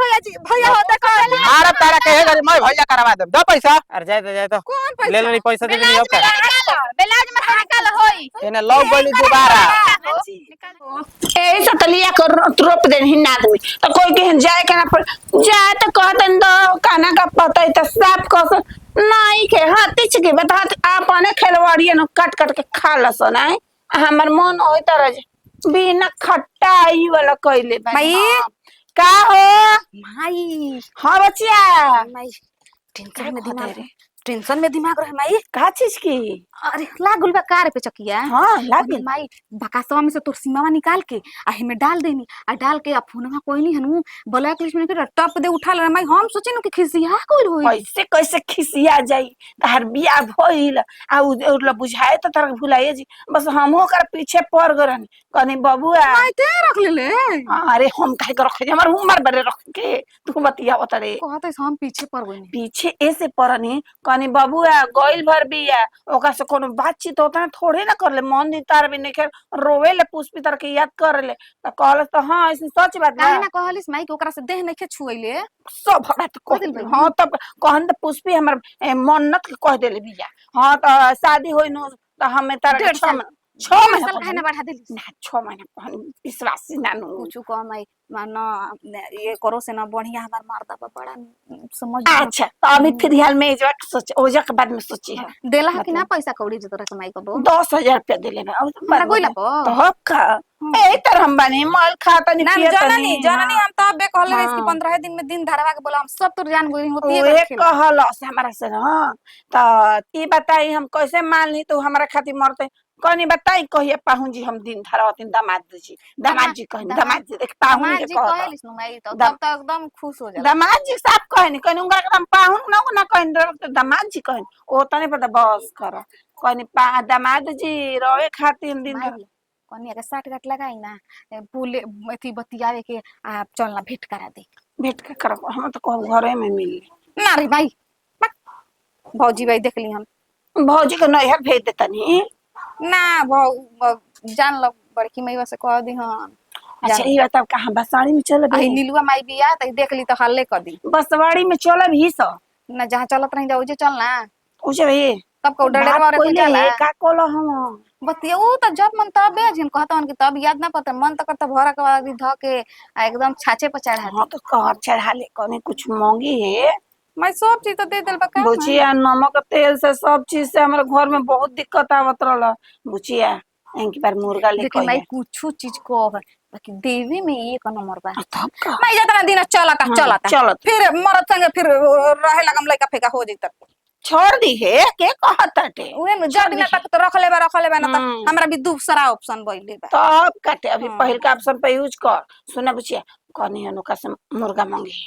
भैया जी भैया होता कर मारा तारा कहे गरी मैं भैया करवा दे दो पैसा। अरे जाए तो कौन पैसा ले लो पैसा दे दी हो का बेलाज में निकाल होई एने लौ गली दोबारा ए सतलिया कर रोप दे हिन्ना आदमी तो कोई के जाए के ना पर जाए तो कहतन दो काना का पता है तो साफ कस नहीं के हाथी के बता आपने खेलवाड़िए न काट काट के खा लस ना हमर मन होई तरह बिना खट्टाई वाला कइले भाई का हो माई हां बचिया माई टेंशन में दिमाग रहे माई का चीज की अरे लागल बा कार पे चकिया हां लागे माई बकासवा में से तोर सीमावा निकाल के आ हिमे डाल देनी आ डाल के आ फोनवा कोई नहीं हनु ब्लैक लिस्ट में के टप दे उठा ले माई हम सोचे न कि खिसिया कोई होई कैसे कैसे खिसिया जाई तहर बिया भइल आ उला बुझाए त तर भुलाए जी बस हमो कर पीछे पड़ गरन कनी बबुआ माई ते रख ले अरे हम काहे के रखे हमर उमर बड़े रख के तू बतिया बतरे कहते हम पीछे पड़ गइनी पीछे ऐसे पड़नी कनी बबुआ गइल भर बिया ओका से कोनो बातचीत होता है थोड़े ना कर ले मन दी तार भी नहीं रोवे ले पुष्पी तार के याद कर ले त कहल त हां ऐसे सच बात काहे ना कहलिस माई के ओकरा से देह नहीं छुइले सब बात कह हां तब कहन त पुष्पी हमर मन्नत के कह देले बिया हां त शादी होई न त हमें तार 6 महीना काहे ना बढ़ा देलिस ना 6 महीना कहन विश्वासी नानु कुछ कम आई मानो ये करो से ना बढ़िया हमार मर्दा बड़ा समझ अच्छा तो अभी फिर हाल में जो सोच ओजा के बाद में सोची है देला कि ना पैसा कौड़ी जे तोरा कमाई को 10,000 रुपया देले ना अब हमरा गोइला पो तो का ए तर हम बने माल खाता नहीं पिया जननी हम तो अबे कहले रहे कि 15 दिन में दिन धरवा के बोला हम सब तो जान गोई होती है ओए कहल से हमरा से ना त ई बताई हम कैसे मान ली तू हमरा खातिर मरते कनी बताई कहिए पाहुन जी हम दिन धरावतिन दामाद जी कहनी दामाद जी देख पाहुन के कहलिस नु माई तो तब तक एकदम खुश हो जाला दामाद जी साफ कहनी कनी उनका एकदम पाहुन ना कहनी दामाद जी कहनी ओ तने पता बस कर कनी दामाद जी रहे खातिर दिन कनी अगर 60 घट लगाई ना पुले एथी बतियावे के आप चलना भेंट करा दे भेंट के कर हम तो कहब घरे में मिली ना रे भाई भौजी भाई देख ली हम भौजी के नैहर भेज देतनी ना जान लो बड़की मैया से कह दी हां अच्छा ये बताओ कहां बसवाड़ी में चल आई नीलुआ माई बिया त देख ली तो हल्ले कर दी बसवाड़ी में चलब ही सो ना जहां चलत रही जाओ जे चलना उसे भाई तब को डरे बारे को जाला का कोलो हम बतिया ऊ त जब मन तब बेजिन कहतन कि तब याद ना पता मन त करता भरा के बाद ध के एकदम छाछे पे चढ़ा हां तो कहर चढ़ा ले कने कुछ मांगी है मैं सब चीज तो दे देल बका बुचिया नमक तेल से सब चीज से हमारे घर में बहुत दिक्कत आवत रहला बुचिया एक बार मुर्गा ले लेकिन मैं कुछ चीज को बाकी देवी में एक नंबर बा तब का मैं जतना दिन चलता फिर मरद संगे फिर रहे लगम लइका फेका हो जइता छोड़ दी है के कहताटे उहे में जब दिन तक तो रख लेबा ना त हमरा भी दूसरा ऑप्शन बइले बा तब काटे अभी पहिल का ऑप्शन पे यूज कर सुना बुचिया कनी अनुका से मुर्गा मांगी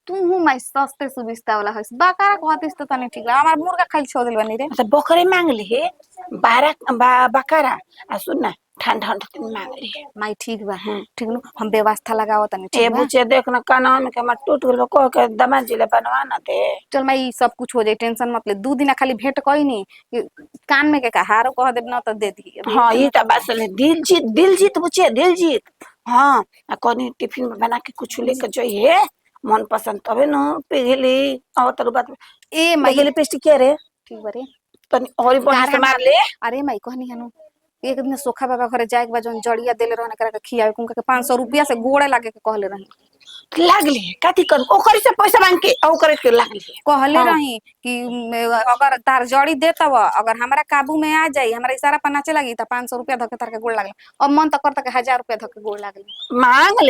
तू हूं मैं सस्ते सुविस्ता वाला हस बकरा कहतिस त तनी ठीक बा हमार मुर्गा खाइल छोड़ देल बनी रे अच्छा बकरे मांग ली है 12 बकरा आ सुन ना ठंडा ठंडा मांग ली है माई ठीक बा ठीक नु हम व्यवस्था लगावत तनी ठीक ए बुचिया देख ना काना में के मत टूट गेल को के दमा जिले बनवा ना दे चल माई सब कुछ हो जाए टेंशन मत ले 2 दिन खाली भेंट कई नहीं कान में के कहारो कह देब ना त दे दी हां ई त बात ले दिल जीत बुचिया दिल जीत हां आ कोनी टिफिन में बना के कुछ लेके जाइए मन पसंद तबे न पिघली और तरु बात ए माई लिपस्टिक के रे ठीक बरे तनी और बढ़िया से मार ले अरे माई कहनी हनु एक दिन सोखा बाबा घरे जाए के बाद जन जड़िया देले रहने करा के खियावे कुनका के 500 रुपया से गोड़े लागे के कहले रही लागले काती कर ओकरे से पैसा मांग के औ करे के लागले कहले रही कि अगर तार जड़ी देतव अगर हमरा काबू में आ जाई हमरा इशारा पर नाचे लगी त 500 रुपया धके तार के गोड़ लागले अब मन त करता के 1000 रुपया धके गोड़ लागले मांग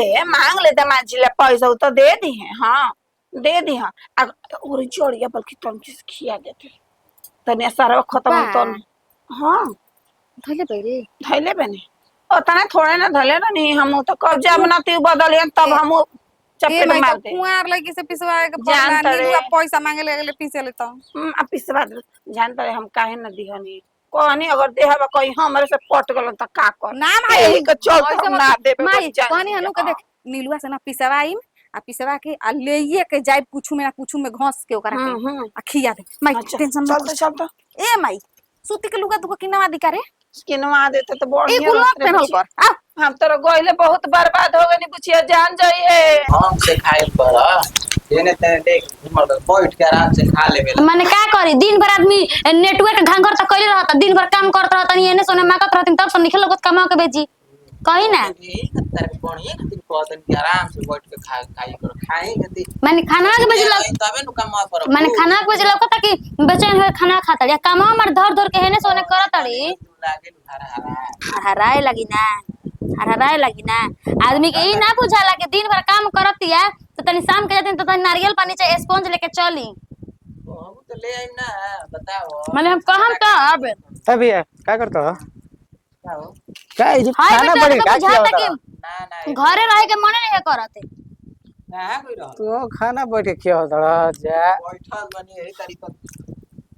ले दमाद जी ले पैसा तो दे दी है हां दे दी हां और जड़िया बल्कि तुम चीज खिया देते तने सारा खत्म तो हां धैले बने ओतना थोड़े ना धले ना नहीं हम तो कब जा बनाती बदलिए तब हम चप्पल मार दे कुआर लड़की से पिसवाए के पड़ला नीलुआ पैसा मांगे ले पीसे ले तो आ पिसवा जानत रहे हम काहे न दिहनी कहनी अगर देहबा कहीं हमरे से पट गल त का कर ना भाई के चल ना देबे माई कहनी हनु के देख नीलुआ से ना पिसवाई आ पिसवा के आ लेइए के जाय कुछु में घास के ओकरा के आ खिया दे माई टेंशन मत चल ए माई सूती के लुगा तू किनवा दिका रे किनवा देते तो बढ़िया एक लोग पहनल कर आ हम तो गोइले बहुत बर्बाद हो गए बुचिया जान जाइए। हम से खाइल पर जेने तेने देख घुमल बैठ के आराम से खा लेबे। माने का करी दिन भर आदमी नेटवर्क घंघर तक कइले रहता, दिन भर काम करत रहता, एने सोने माकत रहती, तब से निकल लगत कमा के बेची कही ना। यही खतर के कोनी खातिर कहतन कि आराम से बैठ के खाई कर खाई गति माने खाना के बजला, तबे नु कमा पर माने खाना के बजला कहता कि बेचैन हो खाना खाता या काम हमर धर धर के हेने सोने करत अड़ी लागे हरा हरा हराए लगी ना, हराए लगी ना। आदमी के ई ना बुझाला कि दिन भर काम करतिया तो तनी शाम के जाते तो तनी नारियल पानी चाहे स्पंज लेके चली। तो हम तो ले आई ना बताओ। माने हम कहम तब तभी क्या करता हो? बताओ क्या ये हाय खाना बेटा बड़ी तो का बुझाता किया कि ना ना घरे रहे के मने नहीं करते। ना कोई रह तो खाना बैठ के किया होता जा बैठल बनी यही तरीका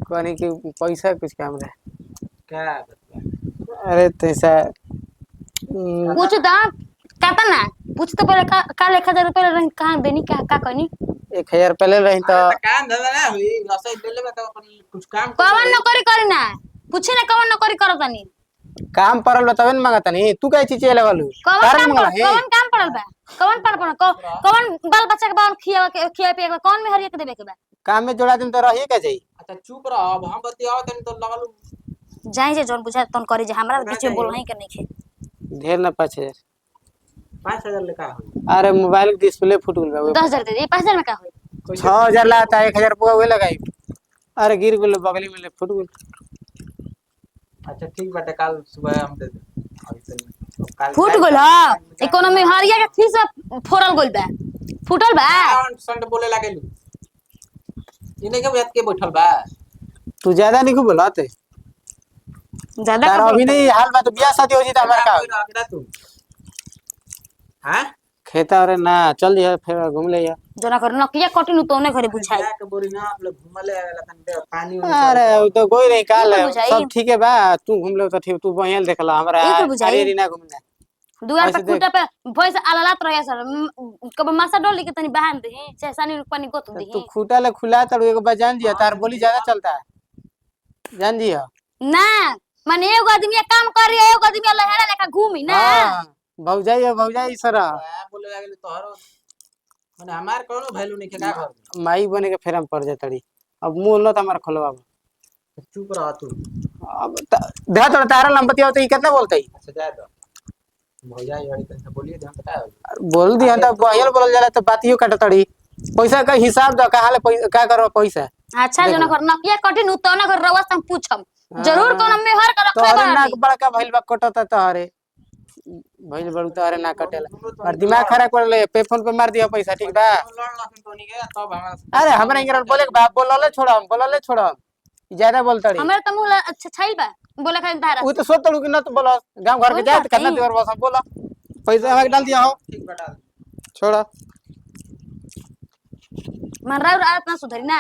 कोनी की पैसा कुछ काम रहे क्या बता। अरे तैसा पूछ दा कहता ना पूछ तो पहले का 1000 रुपया रही कहां देनी का कहनी 1000 पहले रही तो काम धंधा ना हुई रसोई ले लेबे तो अपन कुछ काम कवन नौकरी करी ना पूछे ना कवन नौकरी करतानी काम परल बतावे न मांगता नहीं तू कई चीज लगल कवन काम पड़ल बा कवन पड़ कवन बाल बच्चा के बाल खिया पिया के कौन में हरिया के देबे के बा काम में जोड़ा दिन तो रही के जाई। अच्छा चुप रह अब हम बतियाओ तनी तो लगल जाई जे जोन बुझा तन करी जे हमरा बीच में बोल नहीं के नहीं खे ढेर ना 5000 5000 ले का होई। अरे मोबाइल के डिस्प्ले फूट गेल बा 10000 दे दे 5000 में का होई 6000 लाता 1000 रुपया वे लगाई। अरे गिर गेल बगली में ले फूट गेल। अच्छा ठीक बाटे कल सुबह हम दे दे अभी तो कल फूट गेल ह इकोनॉमी हरिया के फीस फोड़ल गेल बा फूटल बा संड बोले लागेलू इने के बैठ के बैठल बा तू ज्यादा नहीं बोलत ज्यादा तार अभी नहीं हाल बा तो बियाह शादी हो जी त हमार का रखदा तू हां खेता अरे ना चल जा फिर घूम ले जा जना कर नकिया कटिनु तोने घरे बुझाई के बोरी ना आप लोग घुमले आवेला तन पानी अरे वो तो कोई नहीं काल ये तो बुझाई। सब ठीक है बा तू घूम ले तो ठीक तू बढ़िया देखला हमरा ये तो बुझाई। अरे ना घूमना दुआर पे ऐसे देख। खूटा पे भैंस आलालात रहे सर कब मासा डोली के तनी बहान दे चाहे सानी पानी गोत तू दे खूटा ले खुला तर एगो बार जान जिया तार बोली ज्यादा चलता है जान जिया। ना माने एगो आदमी काम कर रही है एगो आदमी लहरा लेका घूमी ना हां भौजाई सरा बोले लागेलू तोहरो माने हमार कोनो वैल्यू नहीं के का घर माई बने के फेर हम पड़ जातड़ी अब मुंह न त हमार खोलवा चुप रह तू अब देहा तो तारा लंबती होते ई कितना बोलतई अच्छा जा दो भैया यार तन बोलिए ध्यान पता है बोल दिया त बहियल बोलल जाला त बातियो काटतड़ी पैसा का हिसाब द कहां ले का करबा पैसा अच्छा जना कर नकिया कटिनु तोने घर रवस हम पूछम जरूर कोनो में हर कर तो रखले अरे ना बानी बड़का भइल बा कटत तहरे भइल बड़ू तहरे ना कटेला और दिमाग खराब कर ले पे फोन पे मार दिया पैसा ठीक बा। लड़ लखन तो नहीं गया तब हमारा अरे हमरा इंगरल बोले के बाप बोलले छोड़म ज्यादा बोलतड़ी हमर त मुंह अच्छा छाइल बा बोले खाली धारा उ तो सोतड़ू कि न तो बोला गांव घर के जाए त कितना देर बस बोला पैसा हमें डाल दिया हो ठीक बता छोड़ा मन राव रात ना सुधरी ना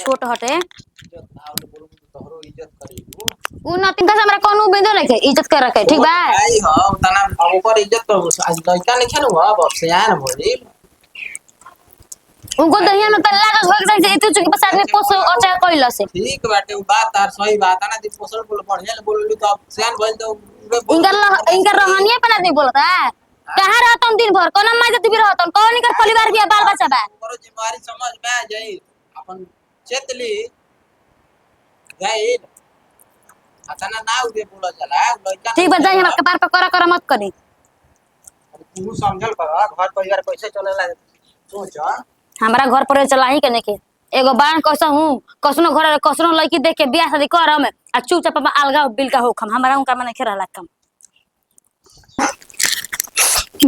छोट हटे इज्जत ना तो बोलू तोहरो इज्जत करीबू उ नतिन का हमरा कोनो उम्मीद नहीं के इज्जत कर रखे ठीक बा भाई हां तना अब ऊपर इज्जत तो आज लड़का नहीं खेनु अब से आन भोली उनको दहिया में तल्ला के होक जाई इतु चुकी बस आदमी पोस अच्छा कइला से ठीक बाटे उ बात तार सही बात है ना दिन पोसल बोल बढ़िया बोललू तो अब सियान भइल तो इनकर रहनिया पे आदमी बोलता कहां रहतन दिन भर कोन माई जति भी रहतन कौन इनकर परिवार भी बाल बच्चा बा करो जिम्मेवारी समझ में आ जाई अपन चेतली जाई अतना ना उदे बोला जाला लड़का ठीक बा जाई हमरा कपार पे कर मत करी तू समझल कर घर परिवार कैसे चलेला सोच हमरा घर पर चलाही के नेके एगो बाण कैसा हूं कसनो घर कसनो लड़की देख के बियाह शादी करम आ चुपचाप अपन अलगा बिल का होखम हमरा उनका मने खेला कम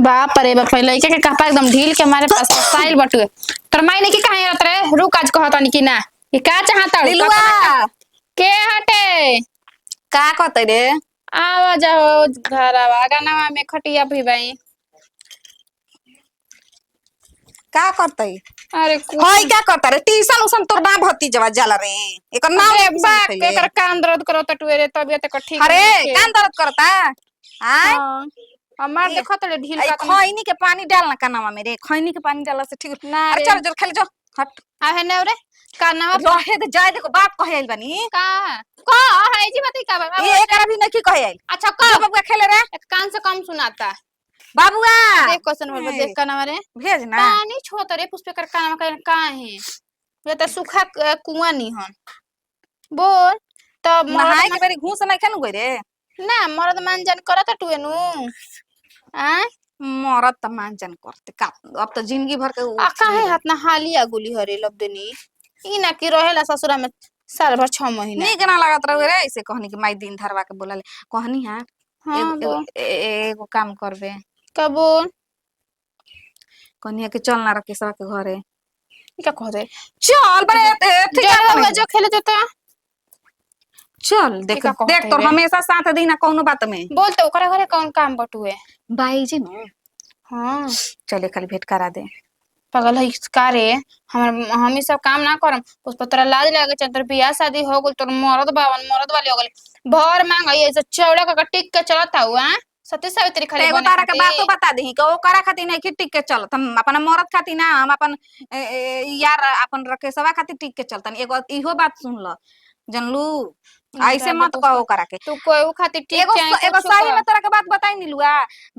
बाप रे बाप लइका के कपड़ा एकदम ढील के हमारे पास साइल बटुए तर मायने की कहां रहत रे रुक आज कहतनी कि ना ये का चाहता दिलवा के हटे का कहते रे आवा जाओ घरवा गानावा में खटिया भी भाई का करते अरे होय क्या करता रे ट्यूशन उसन तोर ना भती जवा जाला रे एकर नाम अरे नहीं बाप सुनते के कर कान दर्द करो टटुए रे तबियत कर ठीक अरे नहीं कान दर्द करता आय हमार देखो तो ढील आई का खैनी के पानी डालना कनावा में रे खैनी के पानी डालला से ठीक ना अरे रे। चल चल खाली जो हट आ है ने रे कानवा रहे दे जाए देखो बात कहे आइल बनी का है जी बताई का बा ये एकरा भी नहीं कहे आइल अच्छा का का बबुआ खेले रे कान से कम सुनाता बाबुआ देख क्वेश्चन बोल देख कानवा रे भेज ना पानी छोत रे पुष्पकर कानवा का है ये तो सूखा कुआं नहीं हन बोल तब नहाए के बेरी घूस नहीं खेनु गई रे ना मरद मान जान करत टुएनु आ मरद त मानजन करते का अब तो जिंदगी भर के आ काहे हाथ ना हालिया गुली हरे लबदनी ई ना कि रहेला ससुरा में साल भर 6 महीना नीक ना लागत रहे रे ऐसे कहनी कि माई दिन धरवा के बोलले कहनी हां हां बोल एगो काम करबे का बोल कहनी कि चल ना रकेशवा के घरे ई का कह दे चल बड़े ठीक जरा है हुआ जो खेले जाता चल देख का कहते देख तो रे? हमेशा साथ देना कोनो बात में बोल तो ओकरा घरे कौन काम बटुए बाई जी नो हां चले खाली भेंट करा दे पागल है का रे हम ई सब काम ना करम पुष्प तोरा लाज लागे चंद्र बियाह शादी हो गेल तोर मरद वाली हो गेल भर मांग ऐसे चौड़ा का टिक के चलता हुआ सती सावित्री खाली एगो बने तारा के खातिर। बातो बता दही कि ओकरा खातिर नहीं कि टिक के चलत हम अपन मरद खातिर ना हम अपन यार अपन रकेशवा खातिर टिक के चलतन एगो इहो बात सुन ल जनलू ऐसे मत कहो ओकरा के तू कोई खातिर ठीक एगो चाहे एगो कुछो सही कर। में तोरा के बात बताई नीलुआ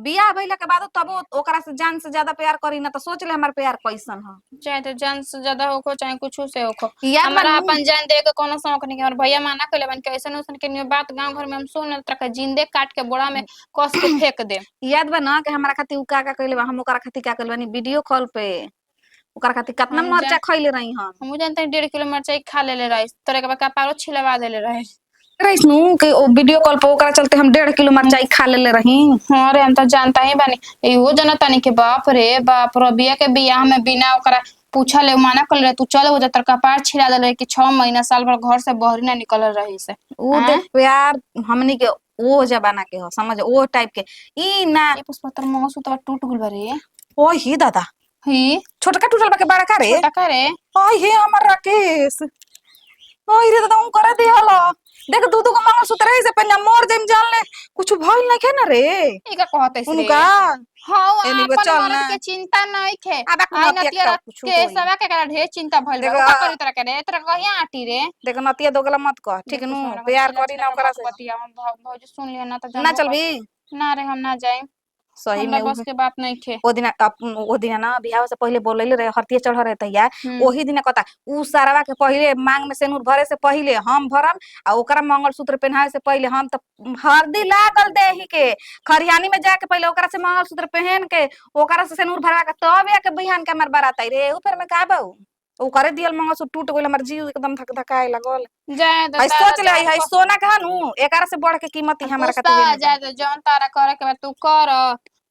बियाह भइला के बाद तब ओकरा से जान से ज्यादा प्यार करी ना तो सोच ले हमार प्यार कैसन ह चाहे तो जान से ज्यादा होखो चाहे कुछ से होखो याद हमारा बानू? अपन जान दे के कोनो शौक नहीं हमर भैया माना कइले बन के ऐसन ओसन के बात गांव घर में हम सुन तक जिंदे काट के बोरा में कस के फेंक दे याद बा ना कि हमारा खातिर उ का कइले बा हम ओकरा खातिर का कइले बानी वीडियो कॉल पे ओकरा खातिर कितना हम मरचा जान- खइले रही हम हम जानते 1.5 किलो मिर्चाई खा लेले रही तोरे के का पारो छिलवा देले रहे रईसनु कि ओ वीडियो कॉल पे ओकरा चलते हम 1.5 किलो मिर्चाई खा लेले रही हां रे हम तो जानता ही बानी एहो जनता नहीं के बाप रे बाप रबिया के बियाह में बिना ओकरा पूछा ले माना कर ले तू चल हो जा तर कपार छिला देले कि 6 महीना साल भर घर से बहरी ना निकल रही से उ देख प्यार हमनी के ओ जमाना के हो समझ ओ टाइप के ई ना ये पुष्पतर मंगसू तो टूट गेल बारे ओ ही दादा ही छोटका टूटल बा के बड़का रे छोटा का रे ओय हे हमर राकेश ओय रे दादा उ करे दिहलो देख दूधू को मंगलसूत्र है से पहले मोर जेम जान ले कुछ भइल नहीं के ना रे ई का कहते से उनका हां एनी अपन चल मर्द ना के चिंता नहीं खे अब आई नतिया नतिया कुछ के सवा के करा ढेर चिंता भइल देखो, बा का करी तरह के रे तरह कहिया आटी रे देख नतिया दोगला मत कह ठीक नु प्यार करी ना ओकरा से बतिया भौजी सुन लिया ना तो ना चलबी ना रे हम ना जाए सही हमरा में बस के बात नहीं खे ओ दिन ना बियाह से पहले बोलैले रहे हरतिया चढ़ रहे तैया ओही दिन कहता उ सारावा के पहले मांग में सेनुर भरे से पहले हम भरम आ ओकरा मंगलसूत्र पहनावे से पहले हम त हरदी लागल देही के खरियानी में जाके पहले ओकरा से मंगलसूत्र पहन के ओकरा से सेनुर भरवा के तब या के बिहान के हमर बारात आई रे उ फिर में का बाऊ उ करे दियल मंगलसूत्र टूट गइल हमर जीव एकदम धक धकाए लगल जाए तो हई सोच ले हई सोना कहनु एकरा से बढ़ के कीमत ही हमरा पुष्पा खातिर जाए तो जौन तारा करे के बाद तू कर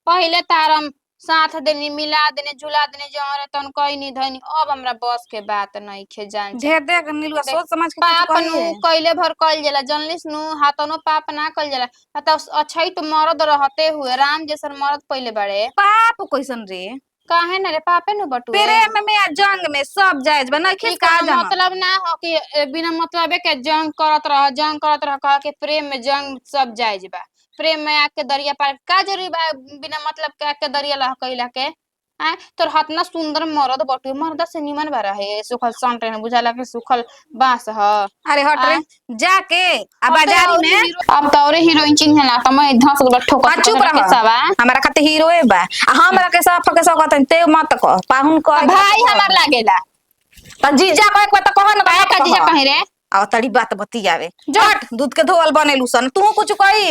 पहले तारम साथ देनी मिला देने झुला देने जो रे तन कोई नहीं धनी अब हमरा बस के बात नहीं खे जान ढेर देख नीलुआ देख, सोच समझ के पाप कुछ नु कहिए कइले भर कइल जाला जनलिस नु हाथनो पाप ना कइल जाला त अच्छई तो मर्द रहते हुए राम जैसन मर्द पहिले बड़े पाप कैसन रे काहे न रे पापे नु बटुए प्रेम में आ जंग में सब जायज बा नहीं ई खिस का कोनो जाना मतलब ना हो कि बिना मतलबे के जंग करत रह कह के प्रेम में जंग सब जायज बा प्रेम में आके दरिया पार का जरूरी बा बिना मतलब के आके दरिया लह कइला के आ तोर हाथ ना सुंदर मरद बटुए मर्द से निमन बा रहे सुखल संटे ने बुझाला के सुखल बास ह अरे हट रे जाके आ बाजारी में अब तो और हीरोइन चिन्हला त मैं धस गल ठोकर आ चुप रह हमरा खाते हीरोए बा आ हमरा के सब के सब कहतन ते मत कह पाहुन कह भाई हमार लागेला त जीजा कह के त कह न काय का जीजा कहे रे आ तड़ी बात बतियावे जट दूध के धोवल बनेलू सन तू कुछ कही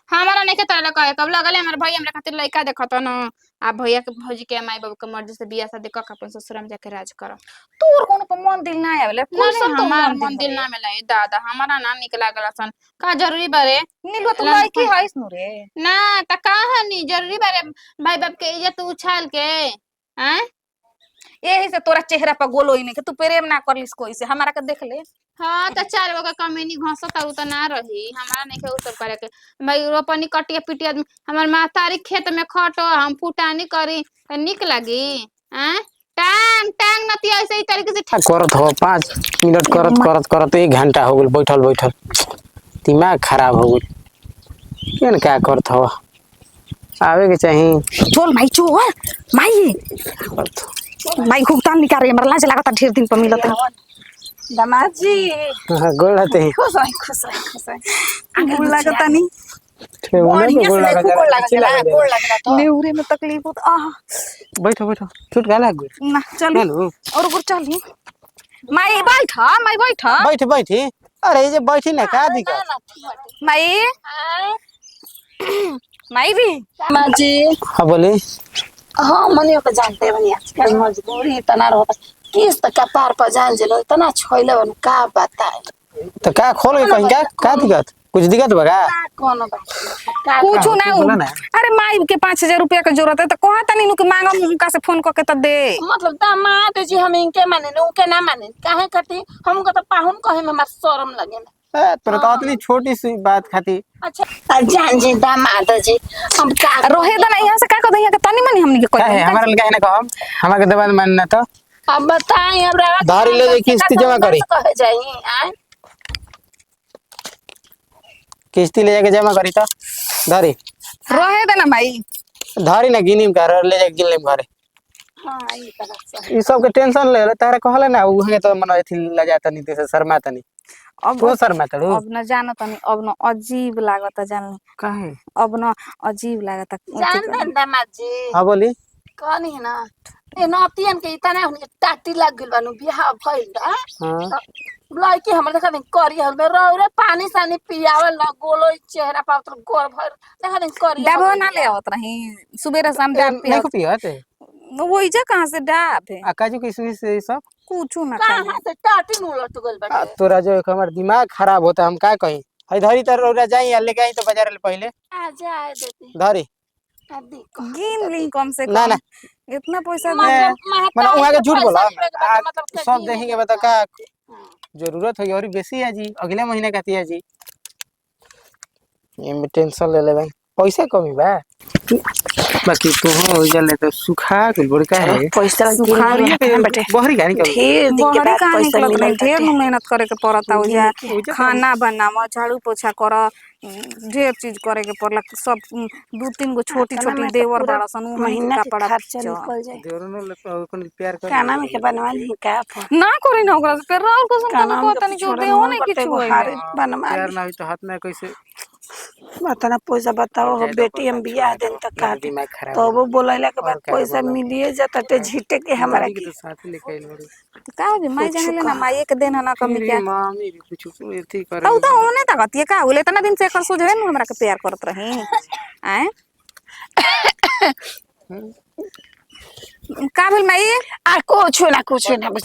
हमारा नहीं के तरह कहे कब लगले हमर भाई हमरा खातिर लइका देखत न आ भैया के भौजी के माई बाबू के मर्जी से बियाह शादी क के अपन ससुराल में जाके राज कर तोर कोनो पर मन दिल ना आवेले ना रे हमार मन दिल ना में लाई दादा हमारा ना निक लागला सन का जरूरी बारे नीलुआ तू लड़की हइस नु रे ना त का हनी जरूरी बारे भाई बाप के इज्जत उछाल के हैं यही से तोरा चेहरा पर गोलो ही नहीं कि तू प्रेम ना करलिस कोई से हमरा के देख ले हाँ तो 4 गो का कमीनी घसत तारू त ना रही हमारा नहीं के उ सब करे के भाई रोपनी कटिया पिटी आदमी हमर मातारी खेत में खटो हम फुटानी करी त निक लागी हैं टांग टांग नती ऐसे ही तरीके से करत हो 5 मिनट करत 1 घंटा हो गेल बैठल दिमाग खराब हो गेल केन का करत हो आवे के चाहिए चल माई चल माई करत माई भुगतान निकाल रही हमरा लाज लागता ढेर दिन पर मिलत है दामाद जी गोड़ रहते ही खुश है खुश है खुश है गोड़ लागता नहीं उन्हें को गोड़ लगा गोड़ लगला तो नेउरे में तकलीफ होत आह बैठो बैठो छूट गया गुड़ ना चल हेलो और गुड़ चल माई बैठ बैठ बैठी अरे ये बैठी ना का दिक्कत माई माई भी दामाद जी हाँ बोली हाँ मने को जानते बनी आजकल मजबूरी इतना रहता किस्त का पार पर जान जलो इतना छोइले बन का बताए तो का खोल के कहीं का दिक्कत कुछ दिक्कत बगा कौन बात का कुछ ना बोला ना। अरे माई के 5,000 रुपया के जरूरत है तो कहा तनी नु के मांगा उनका से फोन करके तो दे मतलब दामाद जी हम इनके माने न उनके ना माने काहे कटी हमको तो पाहुन कहे में हमार शर्म लगे ना पर तो इतनी छोटी सी बात खाती अच्छा जान जी दामाद जी हम का रोहे द नहीं यहाँ से का कह दहिया के तनी मनी हमनी के का है कोई हमारा लगा है ना कहम हमारे के दबान मानना तो अब बताएं अब रवा धारी ले जाए किस्त जमा करी कहे जाई आए किस्ती ले जाके जमा करी तो धारी रोहे द ना माई धारी ना गिनी कर ले जाके गिन लेम घरे हां ई तरह से ई सब के टेंशन ले तारा कहले ना उहे तो मन एथि ल जाता नहीं से शर्मा तनी अब तो शर्मा तड़ू अब न जानो तनी अब न अजीब लागता जान काहे अब न अजीब लागता जान दे दामाद जी हां बोली कहनी है ना ए नतियन के इतना हुन टाटी लाग गेल बानु बियाह भइल हां लड़की हमर देखा नहीं करिया में रौरे पानी सानी पियावल ना गोलो चेहरा पर तो गोर भर देखा नहीं करिया डाबो ना ले आवत रही सुबेरे शाम डाब नहीं को पियते वो इजा कहां से डाब है आकाजू किसमिस से सब कुछू ना खाई कहां से टाटी नु लट गेल बाटे तोरा जो हमार दिमाग खराब होता हम का कहीं हई धरी तर रौरा जाई लेके आई तो बाजार ले पहले आ जाए देती धरी आदि गिन ली कम से ना कम ना इतना पैसा मैं- दे मतलब वहां के झूठ बोला मतलब सब देखेंगे बता का जरूरत है और बेसी है जी अगले महीने कहती है जी ये में टेंशन ले भाई पैसा कमी बा बाकी तो हो जले तो सुखा के बड़का है पैसा सुखा बटे बहरी गानी का ढेर दिन के बहरी बाद कहाँ पैसा निकलत मिलल नहीं ढेर बाटे। नु मेहनत करे के पड़ता हो जा उजा खाना बनावा झाड़ू पोछा कर ढेर चीज करे के पड़ला सब 2-3 गो छोटी खाना छोटी में तो देवर पूरा बड़ा सन उ महीना के कपड़ा खर्चा निकल जाए जोरनो ले कोन प्यार कर खाना में के बनवा ली का ना करी ना ओकरा से फिर राहुल को संतान खाना को में तनी तो जो छोड़ा दे हो मन नहीं करते किछु एगो होई हारे बनवा प्यार ली ना हुई तो हाथ में कैसे बताना पैसा बताओ हो बेटी हम बियाह देन तक का दे दिमाग खराब तो वो बोलैला के बाद और क्या पैसा बोला? मिलिए जाता टे झीटे के हमारा दादी के की तो साथ ही लेके आइल बड़ी का हो जी माई जाने ले ना माई के दिन ना कमी फिर क्या भी मामी भी कुछ एथी करे तो तो होने तकतिए का होले तना दिन से एकर सुझे न हमरा के प्यार करत रही आए का भेल माई आ कुछ ना बस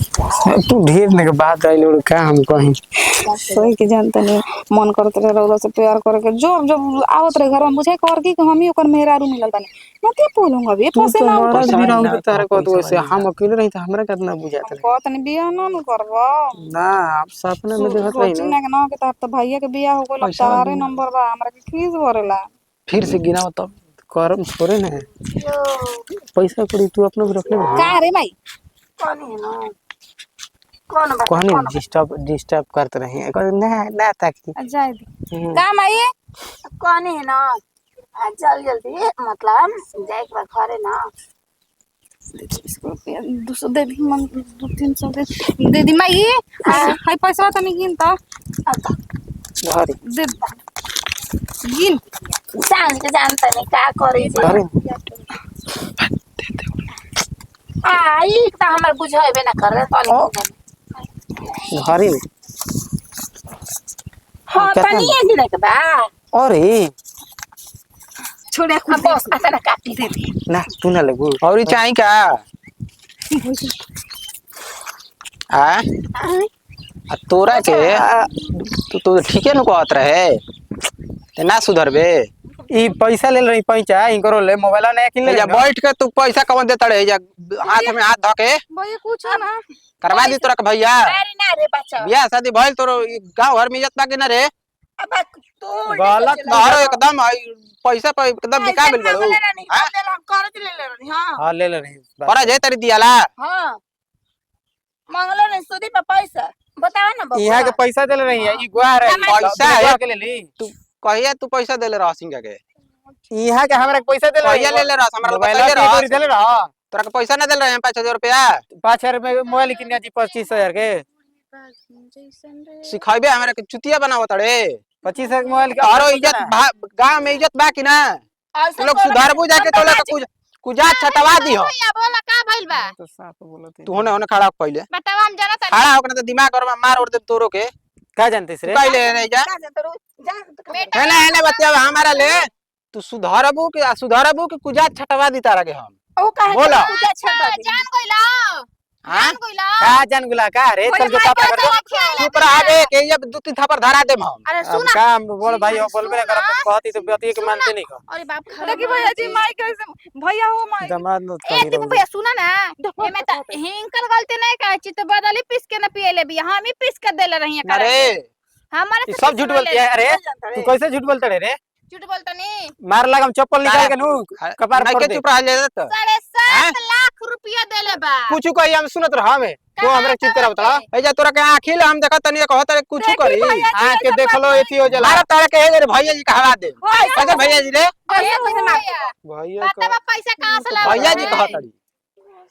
तू ढेर ने के बात आइल और का हम कहीं सही के जानते नहीं मन करत रहे रौदा से प्यार करे के जब जब आवत रहे घर में बुझे कर की हम ही ओकर मेहरारू मिलल बानी न के बोलूंगा बे तू पसे तो ना मरद ऊपर भी रहू तो तारा को तो वैसे हम अकेले रही तो हमरा कितना बुझात रहे कहत नहीं बियाह ना नु करबा ना आप सपने में देखत रही सोची ना ना के ना के तार तो भैया के बियाह हो गइल पैसा तारे भी- नंबर बा हमरा के खीस भरेला फिर से गिनाओ तब करम छोड़े ना पैसा कड़ी तू अपने को रख ले का रे माई कौन है ना कौन बात कहनी डिस्टर्ब करते रहे ना ना ताकि जाए दी का माई कौन है ना आ जल्दी मतलब जाए के बाद घरे ना 200 दे दी मन 200-300 दे दी माई हाय पैसा तनी गिन त घरे दे गिन जान के जानता नहीं का करे घरे आई त हमर बुझाइबे ना करे तनी घरे हां तनी ये दिन के बा अरे छोड़े अब बस अतना काटी दे दी ना तू ना लगू और ही चाहिए का आ तोरा के तू ठीक है न कहत रहे ते ना सुधरबे ई पैसा ले रही पैसा इनकरो ले मोबाइल नया किन ले जा बैठ के तू पैसा कौन देता रहे जा हाथ में हाथ धके भैया कुछ ना करवा दी तोरा के भैया अरे ना रे बच्चा बियाह शादी भइल तोरो गांव घर में इज्जत बाकी ना रे अब तू गलत तोरो एकदम पैसा पे एकदम बिका गेल बड़ो हां हम कर ले ले हां हां ले ले रही करा जे तेरी दियाला हां मंगलो नहीं सुदी पे पैसा बतावा ना बबुआ इहां के पैसा देले रही है ई गुआ रे पैसा है है। के ले ली तू कहिया तू पैसा देले रह सिंह के इहां के हमरा के पैसा देले कहिया ले ले रह हमरा मोबाइल बताइए पे रह देले रह तोरा के पैसा ना दिल रहे हैं 5,000 रुपया 5,000 में मोबाइल किनिया जी 25,000 के सिखाइबे हमरा के चुतिया बनावत रे 25,000 के मोबाइल के और इज्जत गांव में इज्जत बा कि ना तू लोग सुधारबू जाके तो लोग कुजा छटवा दी हो भैया बोला का भइल बा तो साफ बोलत तू होने होने खड़ा हो पहले बतावा हम जाना तानी खड़ा होकर तो दिमाग और मार उड़ दे तोरो के का जानते रे पहले नहीं जा बेटा है ना बच्चा हमारा ले तू सुधारबू कि कुजा छटवा दी तारा के हम ओ कहे बोला। जान गइला हां जान गइला का जान गुला का रे चल जो का कर दो चुप रहा बे के ये दो तीन थप्पड़ धरा देम हम अरे अब सुना काम बोल भाई हो बोलबे ना कर बहुत ही तो बेटी के मानते नहीं को अरे बाप खा देखी भैया जी माई कैसे भैया हो माई दमाद न ए करी दीपू भैया सुना ना एमे त हिंकल गलती नहीं का चित बदली पीस के न पिएले भी हम ही पीस के देले रही है अरे हमारे ये सब झूठ बोलती है अरे तू कैसे झूठ बोलता रे झूठ बोलता नहीं मार लगम चप्पल निकाल के नु कपार नहीं फोड़ के दे चुप रह ले तो 7.5 लाख रुपया देले बा कुछ कही हम सुनत रह हमें तो हमरा चुप कर बता ए जा तोरा के आंखिल हम देखत तनी कहत रे कुछ करी हां के देख लो एथी हो जला मारा तारा के रे भैया जी कहवा दे कैसे भैया जी रे भैया बतावा पैसा कहां से लावे भैया जी कहत री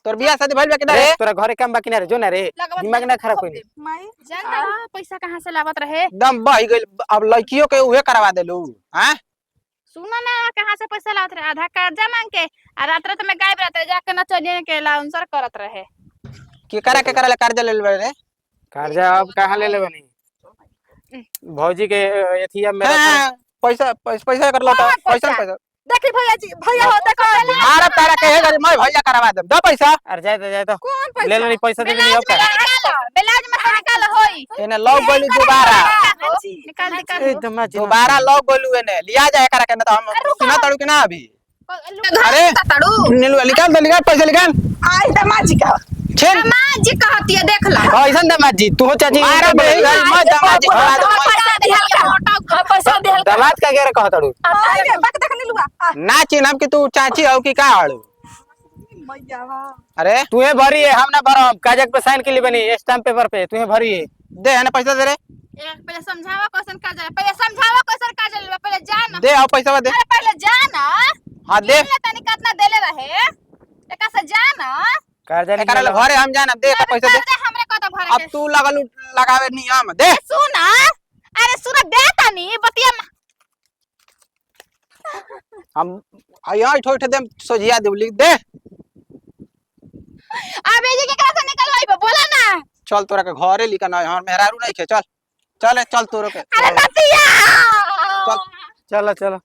तोर बियाह शादी भइल बा कि ना रे तोरा घरे काम बाकी ना रे जो ना रे दिमाग ना खराब कोई माई जानता रहा पैसा कहां से लावत रहे एकदम बह गइल अब लड़कियों के उहे करवा देलू हैं सुना ना कहां से पैसा लावत रहे आधा कर्जा मांग के आ रात रात में गायब रहते जाके न चलिए के लाउंसर करत रहे के करा ले कर्जा ले रे कर्जा अब कहां ले लेबनी भौजी के एथी अब मेरा हां पैसा कर लौटा पैसा देखी भैया जी भैया हो देखो मारा तारा के रे मैं भैया करवा देम दो पैसा अरे जाए तो कौन पैसा ले लेनी पैसा दे नहीं अब बेलाज में निकाल होई एने लौक गइलू दोबारा निकाल निकाल ए दमाद दोबारा लौक गइलू एने लिया जाए करा के ना तो हम सुना तड़ू के ना अभी अरे नीलू निकाल पैसा निकाल आई दमाद जी का छेन मां जी कहती है देख ला कैसन दमाद जी तू हो चाची मारा बे मैं दामाद जी खड़ा दे पैसा दे हल्का पैसा दे दमाद का गेरे कहत अड़ू आगे बक देख नीलुआ ना चिन्हम कि तू चाची हो कि का हड़ू भैया अरे तू है भरी है हम ना भरम कागज पे साइन के लिए बनी स्टैम्प पेपर पे तू है भरी है दे है ना पैसा दे रे एक पहले समझावा क्वेश्चन का जाए पहले समझावा क्वेश्चन का जाए पहले जान दे आओ पैसा दे अरे पहले जान हां दे तनी कितना देले रहे एका से जान कर्जा एकरा ले घरे हम जाना दे का पैसा दे हमरे को तो भरे अब तू लगल लगावे नियम दे सुना अरे सुना दे तनी बतिया हम यहाँ ठो ठो देम सोजिया देवली दे अबे जी के कैसे निकल होई बोला ना चल तोरा के घरे लिखा ना हमर मेहरारू नहीं खे चल चल तोरा के अरे नतिया चल चलो